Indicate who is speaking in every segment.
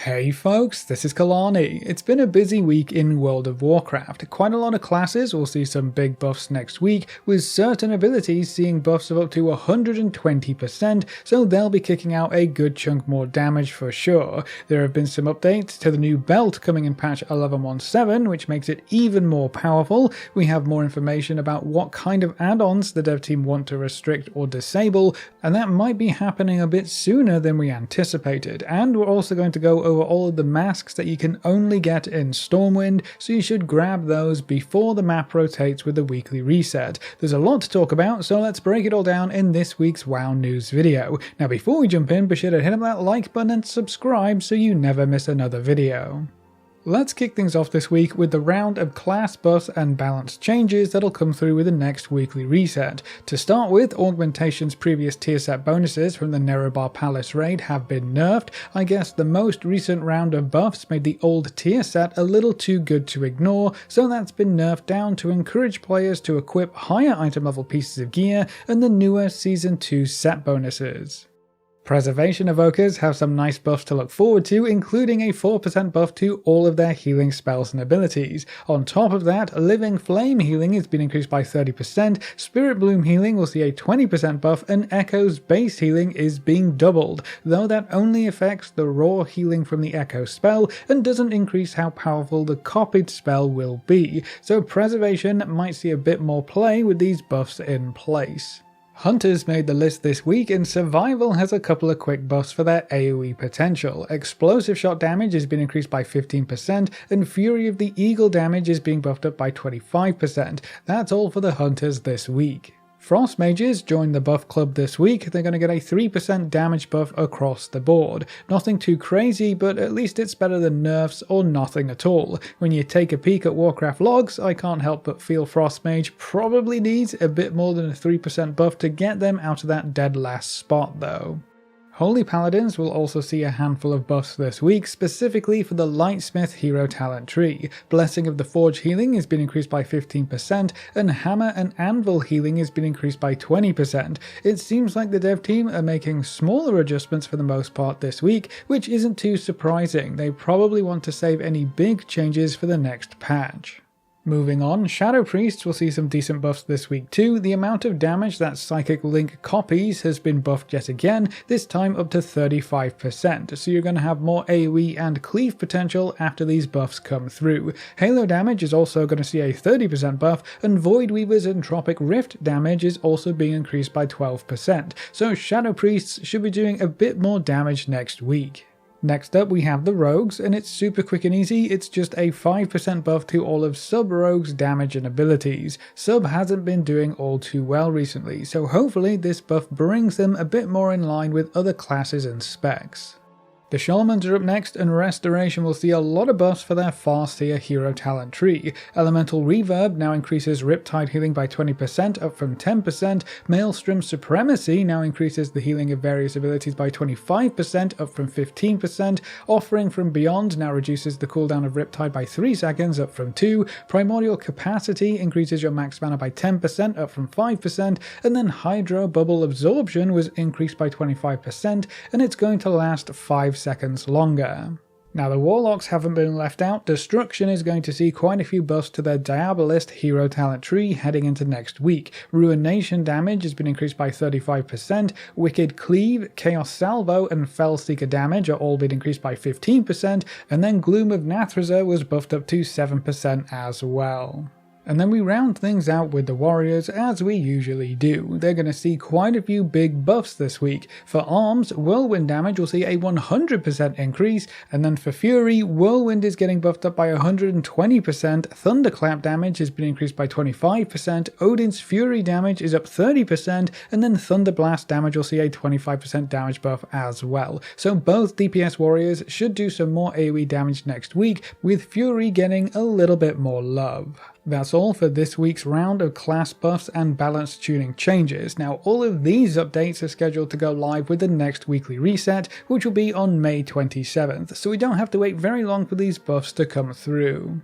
Speaker 1: Hey folks, this is Kalani. It's been a busy week in World of Warcraft. Quite a lot of classes will see some big buffs next week, with certain abilities seeing buffs of up to 120%, so they'll be kicking out a good chunk more damage for sure. There have been some updates to the new belt coming in patch 11.17, which makes it even more powerful. We have more information about what kind of add-ons the dev team want to restrict or disable, and that might be happening a bit sooner than we anticipated. And we're also going to go over all of the masks that you can only get in Stormwind, so you should grab those before the map rotates with the weekly reset. There's a lot to talk about, so let's break it all down in this week's WoW News video. Now before we jump in, be sure to hit up that like button and subscribe so you never miss another video. Let's kick things off this week with the round of class buffs and balance changes that'll come through with the next weekly reset. To start with, Augmentation's previous tier set bonuses from the Nerobar Palace raid have been nerfed. I guess the most recent round of buffs made the old tier set a little too good to ignore, so that's been nerfed down to encourage players to equip higher item level pieces of gear and the newer Season 2 set bonuses. Preservation Evokers have some nice buffs to look forward to, including a 4% buff to all of their healing spells and abilities. On top of that, Living Flame healing has been increased by 30%, Spirit Bloom healing will see a 20% buff, and Echo's base healing is being doubled, though that only affects the raw healing from the Echo spell and doesn't increase how powerful the copied spell will be, so Preservation might see a bit more play with these buffs in place. Hunters made the list this week, and Survival has a couple of quick buffs for their AoE potential. Explosive shot damage has been increased by 15%, and Fury of the Eagle damage is being buffed up by 25%. That's all for the Hunters this week. Frost Mages joined the buff club this week. They're going to get a 3% damage buff across the board. Nothing too crazy, but at least it's better than nerfs or nothing at all. When you take a peek at Warcraft logs, I can't help but feel Frost Mage probably needs a bit more than a 3% buff to get them out of that dead last spot though. Holy Paladins will also see a handful of buffs this week, specifically for the Lightsmith hero talent tree. Blessing of the Forge healing has been increased by 15%, and Hammer and Anvil healing has been increased by 20%. It seems like the dev team are making smaller adjustments for the most part this week, which isn't too surprising. They probably want to save any big changes for the next patch. Moving on, Shadow Priests will see some decent buffs this week too. The amount of damage that Psychic Link copies has been buffed yet again, this time up to 35%, so you're going to have more AoE and cleave potential after these buffs come through. Halo damage is also going to see a 30% buff, and Void Weaver's Entropic Rift damage is also being increased by 12%, so Shadow Priests should be doing a bit more damage next week. Next up we have the Rogues, and it's super quick and easy. It's just a 5% buff to all of Sub-Rogue's damage and abilities. Sub hasn't been doing all too well recently, so hopefully this buff brings them a bit more in line with other classes and specs. The Shamans are up next, and Restoration will see a lot of buffs for their Farseer hero talent tree. Elemental Reverb now increases Riptide healing by 20%, up from 10%. Maelstrom Supremacy now increases the healing of various abilities by 25%, up from 15%. Offering from Beyond now reduces the cooldown of Riptide by 3 seconds, up from 2. Primordial Capacity increases your max mana by 10%, up from 5%. And then Hydro Bubble Absorption was increased by 25%, and it's going to last 5 seconds longer. Now the Warlocks haven't been left out. Destruction is going to see quite a few buffs to their Diabolist hero talent tree heading into next week. Ruination damage has been increased by 35%, Wicked Cleave, Chaos Salvo and Fellseeker damage are all been increased by 15%, and then Gloom of Nathreza was buffed up to 7% as well. And then we round things out with the Warriors, as we usually do. They're going to see quite a few big buffs this week. For Arms, Whirlwind damage will see a 100% increase, and then for Fury, Whirlwind is getting buffed up by 120%, Thunderclap damage has been increased by 25%, Odin's Fury damage is up 30%, and then Thunderblast damage will see a 25% damage buff as well. So both DPS Warriors should do some more AoE damage next week, with Fury getting a little bit more love. That's all for this week's round of class buffs and balance tuning changes. Now all of these updates are scheduled to go live with the next weekly reset, which will be on May 27th, so we don't have to wait very long for these buffs to come through.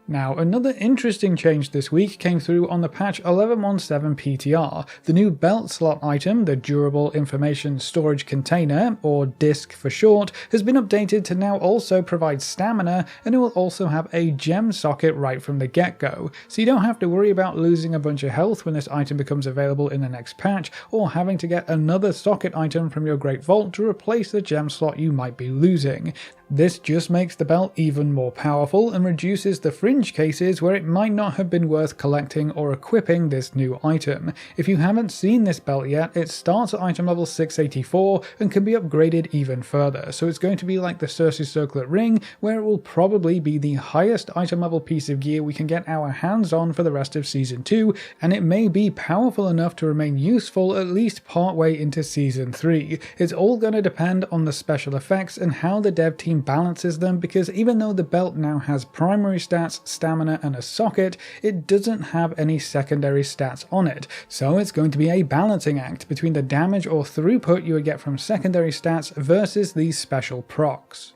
Speaker 1: Now, another interesting change this week came through on the patch 11.17 PTR. The new belt slot item, the Durable Information Storage Container, or DISC for short, has been updated to now also provide stamina, and it will also have a gem socket right from the get-go, so you don't have to worry about losing a bunch of health when this item becomes available in the next patch, or having to get another socket item from your Great Vault to replace the gem slot you might be losing. This just makes the belt even more powerful and reduces the fringe cases where it might not have been worth collecting or equipping this new item. If you haven't seen this belt yet, it starts at item level 684 and can be upgraded even further, so it's going to be like the Circe Circlet Ring, where it will probably be the highest item level piece of gear we can get our hands on for the rest of Season 2, and it may be powerful enough to remain useful at least partway into Season 3. It's all going to depend on the special effects and how the dev team balances them, because even though the belt now has primary stats, stamina and a socket, it doesn't have any secondary stats on it, so it's going to be a balancing act between the damage or throughput you would get from secondary stats versus these special procs.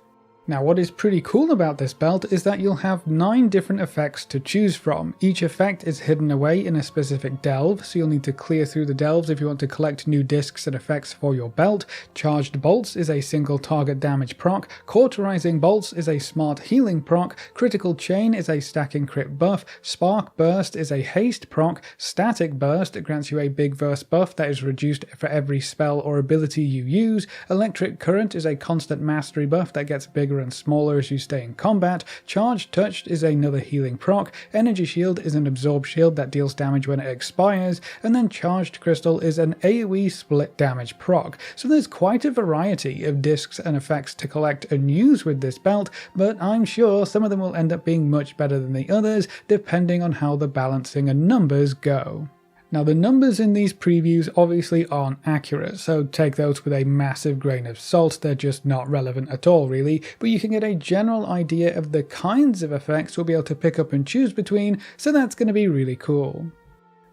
Speaker 1: Now, what is pretty cool about this belt is that you'll have 9 different effects to choose from. Each effect is hidden away in a specific delve, so you'll need to clear through the delves if you want to collect new discs and effects for your belt. Charged Bolts is a single target damage proc, Cauterizing Bolts is a smart healing proc, Critical Chain is a stacking crit buff, Spark Burst is a haste proc, Static Burst grants you a big burst buff that is reduced for every spell or ability you use, Electric Current is a constant mastery buff that gets bigger and smaller as you stay in combat, Charged Touch is another healing proc, Energy Shield is an absorb shield that deals damage when it expires, and then Charged Crystal is an AoE split damage proc. So there's quite a variety of discs and effects to collect and use with this belt, but I'm sure some of them will end up being much better than the others, depending on how the balancing and numbers go. Now, the numbers in these previews obviously aren't accurate, so take those with a massive grain of salt. They're just not relevant at all, really, but you can get a general idea of the kinds of effects we'll be able to pick up and choose between, so that's going to be really cool.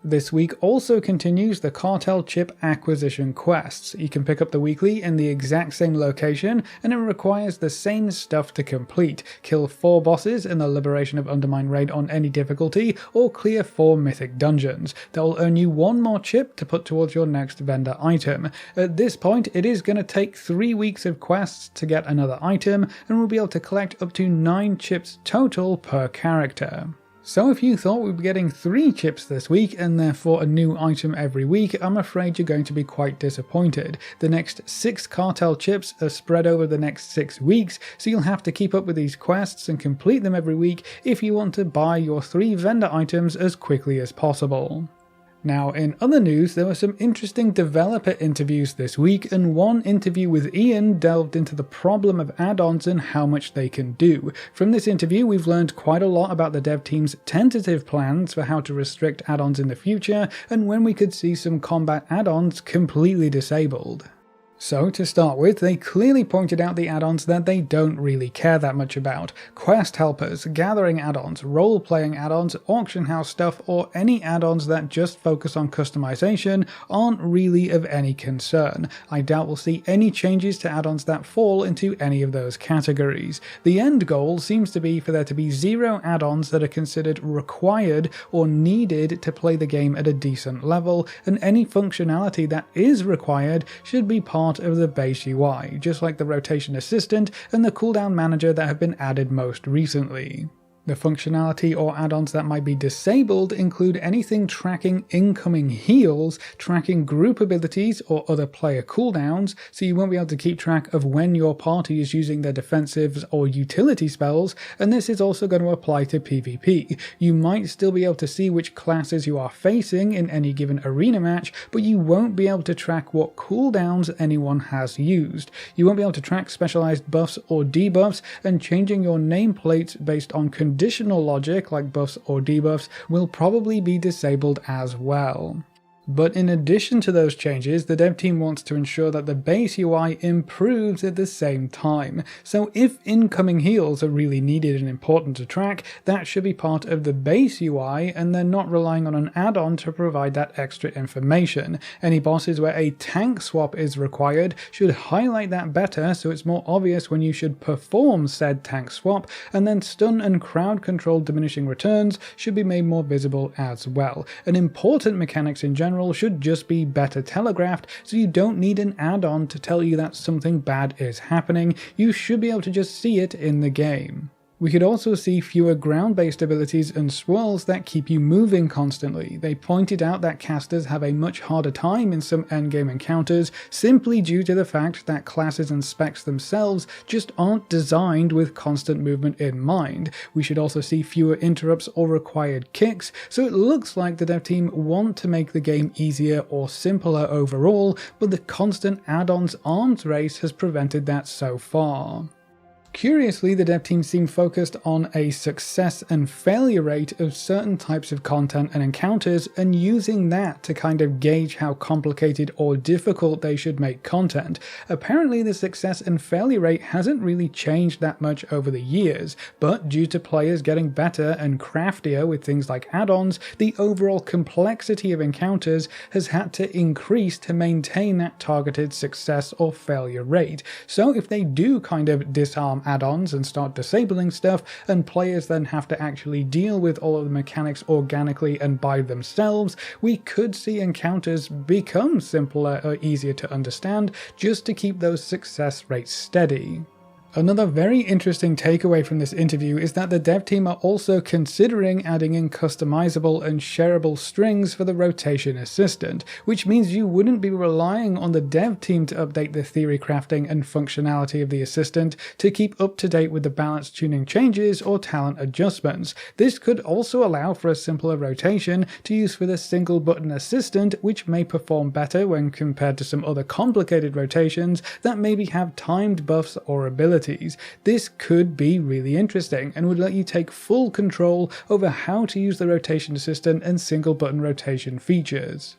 Speaker 1: This week also continues the Cartel Chip acquisition quests. You can pick up the weekly in the exact same location, and it requires the same stuff to complete. Kill 4 bosses in the Liberation of Undermine raid on any difficulty, or clear 4 mythic dungeons. That will earn you 1 more chip to put towards your next vendor item. At this point, it is going to take 3 weeks of quests to get another item, and we'll be able to collect up to 9 chips total per character. So if you thought we'd be getting 3 chips this week and therefore a new item every week, I'm afraid you're going to be quite disappointed. The next 6 Cartel Chips are spread over the next 6 weeks, so you'll have to keep up with these quests and complete them every week if you want to buy your 3 vendor items as quickly as possible. Now, in other news, there were some interesting developer interviews this week, and one interview with Ian delved into the problem of add-ons and how much they can do. From this interview, we've learned quite a lot about the dev team's tentative plans for how to restrict add-ons in the future, and when we could see some combat add-ons completely disabled. So, to start with, they clearly pointed out the add-ons that they don't really care that much about. Quest helpers, gathering add-ons, role-playing add-ons, auction house stuff, or any add-ons that just focus on customization aren't really of any concern. I doubt we'll see any changes to add-ons that fall into any of those categories. The end goal seems to be for there to be 0 add-ons that are considered required or needed to play the game at a decent level, and any functionality that is required should be part of the base UI, just like the Rotation Assistant and the Cooldown Manager that have been added most recently. The functionality or add-ons that might be disabled include anything tracking incoming heals, tracking group abilities or other player cooldowns, so you won't be able to keep track of when your party is using their defensives or utility spells, and this is also going to apply to PvP. You might still be able to see which classes you are facing in any given arena match, but you won't be able to track what cooldowns anyone has used. You won't be able to track specialized buffs or debuffs, and changing your nameplates based on conditional logic like buffs or debuffs will probably be disabled as well. But in addition to those changes, the dev team wants to ensure that the base UI improves at the same time. So if incoming heals are really needed and important to track, that should be part of the base UI, and they're not relying on an add-on to provide that extra information. Any bosses where a tank swap is required should highlight that better so it's more obvious when you should perform said tank swap, and then stun and crowd control diminishing returns should be made more visible as well. And important mechanics in general should just be better telegraphed, so you don't need an add-on to tell you that something bad is happening. You should be able to just see it in the game. We could also see fewer ground-based abilities and swirls that keep you moving constantly. They pointed out that casters have a much harder time in some endgame encounters simply due to the fact that classes and specs themselves just aren't designed with constant movement in mind. We should also see fewer interrupts or required kicks, so it looks like the dev team want to make the game easier or simpler overall, but the constant add-ons arms race has prevented that so far. Curiously, the dev team seemed focused on a success and failure rate of certain types of content and encounters, and using that to kind of gauge how complicated or difficult they should make content. Apparently the success and failure rate hasn't really changed that much over the years, but due to players getting better and craftier with things like add-ons, the overall complexity of encounters has had to increase to maintain that targeted success or failure rate. So if they do kind of disarm add-ons and start disabling stuff, and players then have to actually deal with all of the mechanics organically and by themselves, we could see encounters become simpler or easier to understand just to keep those success rates steady. Another very interesting takeaway from this interview is that the dev team are also considering adding in customizable and shareable strings for the rotation assistant, which means you wouldn't be relying on the dev team to update the theory crafting and functionality of the assistant to keep up to date with the balance tuning changes or talent adjustments. This could also allow for a simpler rotation to use for the single button assistant, which may perform better when compared to some other complicated rotations that maybe have timed buffs or abilities. This could be really interesting and would let you take full control over how to use the rotation assistant and single button rotation features.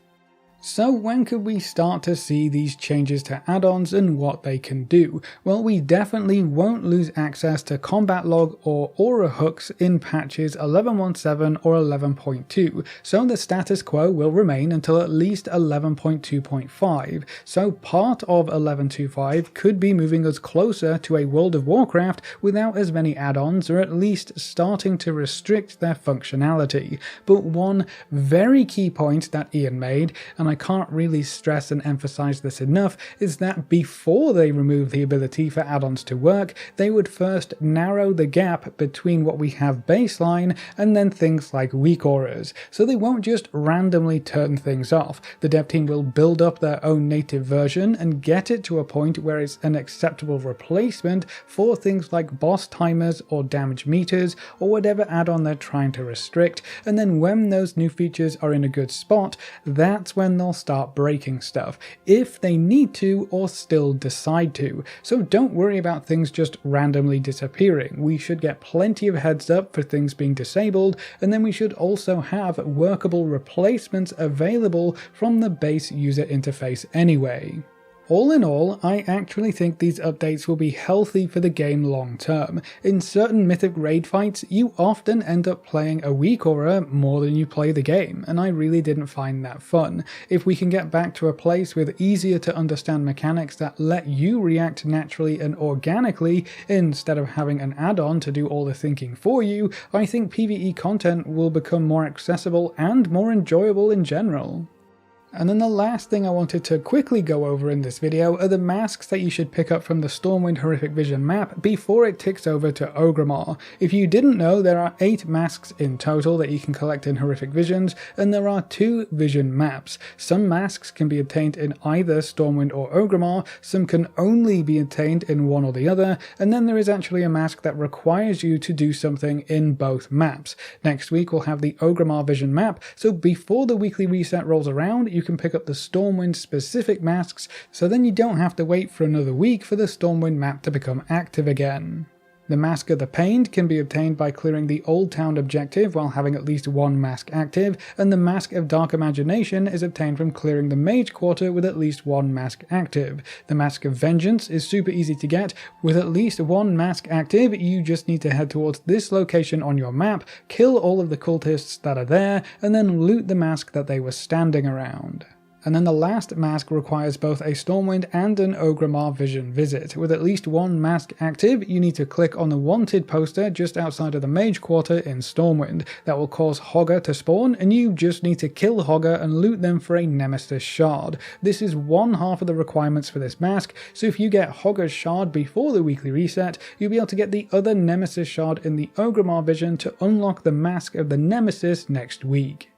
Speaker 1: So when could we start to see these changes to add-ons and what they can do? Well, we definitely won't lose access to combat log or aura hooks in patches 11.17 or 11.2, so the status quo will remain until at least 11.2.5. So part of 11.2.5 could be moving us closer to a World of Warcraft without as many add-ons, or at least starting to restrict their functionality. But one very key point that Ian made, and I can't really stress and emphasize this enough, is that before they remove the ability for add-ons to work, they would first narrow the gap between what we have baseline and then things like weak auras. So they won't just randomly turn things off. The dev team will build up their own native version and get it to a point where it's an acceptable replacement for things like boss timers or damage meters or whatever add-on they're trying to restrict, and then when those new features are in a good spot, that's when they'll start breaking stuff, if they need to or still decide to. So don't worry about things just randomly disappearing. We should get plenty of heads up for things being disabled, and then we should also have workable replacements available from the base user interface anyway. All in all, I actually think these updates will be healthy for the game long term. In certain mythic raid fights, you often end up playing a weak aura more than you play the game, and I really didn't find that fun. If we can get back to a place with easier to understand mechanics that let you react naturally and organically instead of having an add-on to do all the thinking for you, I think PvE content will become more accessible and more enjoyable in general. And then the last thing I wanted to quickly go over in this video are the masks that you should pick up from the Stormwind Horrific Vision map before it ticks over to Orgrimmar. If you didn't know, there are 8 masks in total that you can collect in Horrific Visions, and there are 2 vision maps. Some masks can be obtained in either Stormwind or Orgrimmar, some can only be obtained in one or the other, and then there is actually a mask that requires you to do something in both maps. Next week we'll have the Orgrimmar Vision map, so before the weekly reset rolls around, you can pick up the Stormwind specific masks, so then you don't have to wait for another week for the Stormwind map to become active again. The Mask of the Pained can be obtained by clearing the Old Town objective while having at least one mask active, and the Mask of Dark Imagination is obtained from clearing the Mage Quarter with at least one mask active. The Mask of Vengeance is super easy to get. With at least one mask active, you just need to head towards this location on your map, kill all of the cultists that are there, and then loot the mask that they were standing around. And then the last mask requires both a Stormwind and an Orgrimmar Vision visit. With at least one mask active, you need to click on the wanted poster just outside of the Mage Quarter in Stormwind. That will cause Hogger to spawn, and you just need to kill Hogger and loot them for a Nemesis Shard. This is one half of the requirements for this mask, so if you get Hogger's Shard before the weekly reset, you'll be able to get the other Nemesis Shard in the Orgrimmar Vision to unlock the Mask of the Nemesis next week.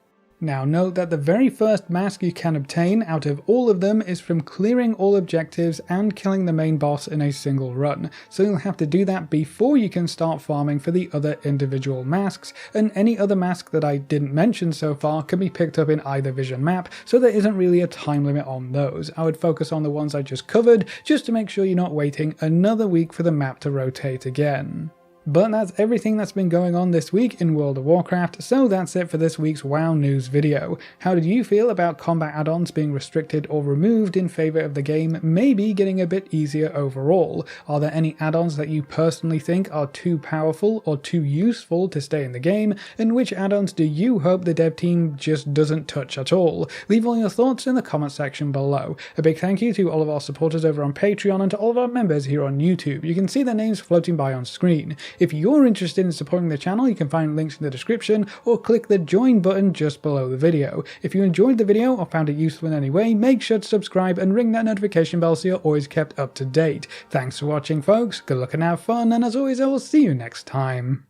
Speaker 1: Now note that the very first mask you can obtain out of all of them is from clearing all objectives and killing the main boss in a single run, so you'll have to do that before you can start farming for the other individual masks, and any other mask that I didn't mention so far can be picked up in either vision map, so there isn't really a time limit on those. I would focus on the ones I just covered, just to make sure you're not waiting another week for the map to rotate again. But that's everything that's been going on this week in World of Warcraft, so that's it for this week's WoW News video. How did you feel about combat add-ons being restricted or removed in favour of the game maybe getting a bit easier overall? Are there any add-ons that you personally think are too powerful or too useful to stay in the game? And which add-ons do you hope the dev team just doesn't touch at all? Leave all your thoughts in the comment section below. A big thank you to all of our supporters over on Patreon and to all of our members here on YouTube. You can see their names floating by on screen. If you're interested in supporting the channel, you can find links in the description or click the join button just below the video. If you enjoyed the video or found it useful in any way, make sure to subscribe and ring that notification bell so you're always kept up to date. Thanks for watching folks, good luck and have fun, and as always I will see you next time.